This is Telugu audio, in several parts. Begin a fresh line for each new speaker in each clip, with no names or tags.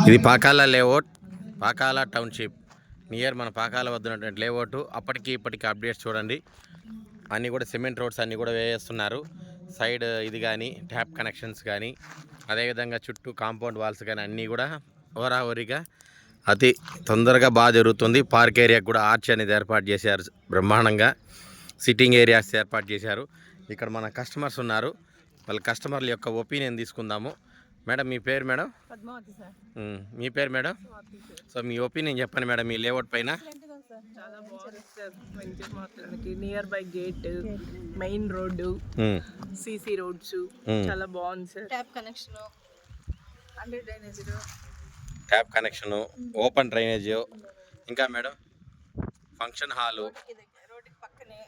ఇది Pakala layout, Pakala township near మన పాకాల వద్ద ఉన్నటువంటి లేఅవుట్. అప్పటికి ఇప్పటికి అప్డేట్స్ చూడండి, అన్నీ కూడా సిమెంట్ రోడ్స్ అన్నీ కూడా వేస్తున్నారు. సైడ్ ఇది కానీ ట్యాప్ కనెక్షన్స్ కానీ, అదేవిధంగా చుట్టూ కాంపౌండ్ వాల్స్ కానీ అన్నీ కూడా ఓరావరిగా అతి తొందరగా బాగా జరుగుతుంది. పార్క్ ఏరియాకి కూడా ఆర్చ్ అనేది ఏర్పాటు చేశారు, బ్రహ్మాండంగా సిట్టింగ్ ఏరియాస్ ఏర్పాటు చేశారు. ఇక్కడ మన కస్టమర్స్ ఉన్నారు, వాళ్ళ కస్టమర్ల యొక్క ఒపీనియన్ తీసుకుందాము. మేడం మీ పేరు మేడం?
పద్మావతి సార్.
మీ పేరు మేడం? సో మీ ఒపీనియన్ చెప్పండి మేడం ఈ లేఅవుట్ పైన.
చాలా బాగుంది సార్, మంచిగా మాట్లాడడానికి near by gate, main road, CC roads చాలా బాగుంది sir. Tap connection, under drainage,
tap connection, open drainage, ఇంకా మేడం ఫంక్షన్ హాలు,
రోడ్డుకి పక్కనే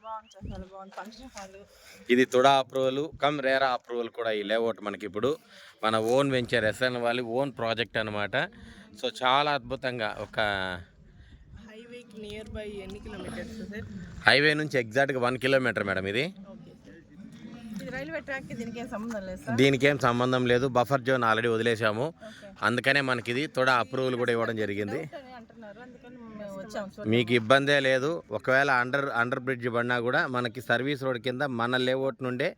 బాగుంది సార్, చాలా బాగుంది ఫంక్షన్ హాల్.
ఇది TUDA approval come RERA approval కూడా ఈ లేఅవుట్ మనకి ఇప్పుడు మన ఓన్ వెంచర్ ఎస్ఎన్ వాళ్ళ ఓన్ ప్రాజెక్ట్ అనమాట. సో చాలా అద్భుతంగా ఒక
హైవేకి నియర్ బై ఎన్ని కిలోమీటర్స్ సార్?
హైవే నుంచి ఎగ్జాక్ట్గా 1 కిలోమీటర్ మేడం. ఇది
ఓకే సార్. ఇది రైల్వే ట్రాక్కి దీనికి ఏం సంబంధం లేదు సార్?
దీనికి ఏం సంబంధం లేదు, బఫర్ జోన్ ఆల్రెడీ వదిలేసాము.
ఓకే.
అందుకనే మనకి ఇది తుడా అప్రూవల్ కూడా ఇవ్వడం జరిగింది.
డౌట్ అని అంటున్నారు, అందుకని మేము వచ్చాము.
మీకు ఇబ్బందే లేదు. ఒకవేళ అండర్ బ్రిడ్జ్ పడినా కూడా మనకి సర్వీస్ రోడ్ కింద మన లేఅవుట్ నుండే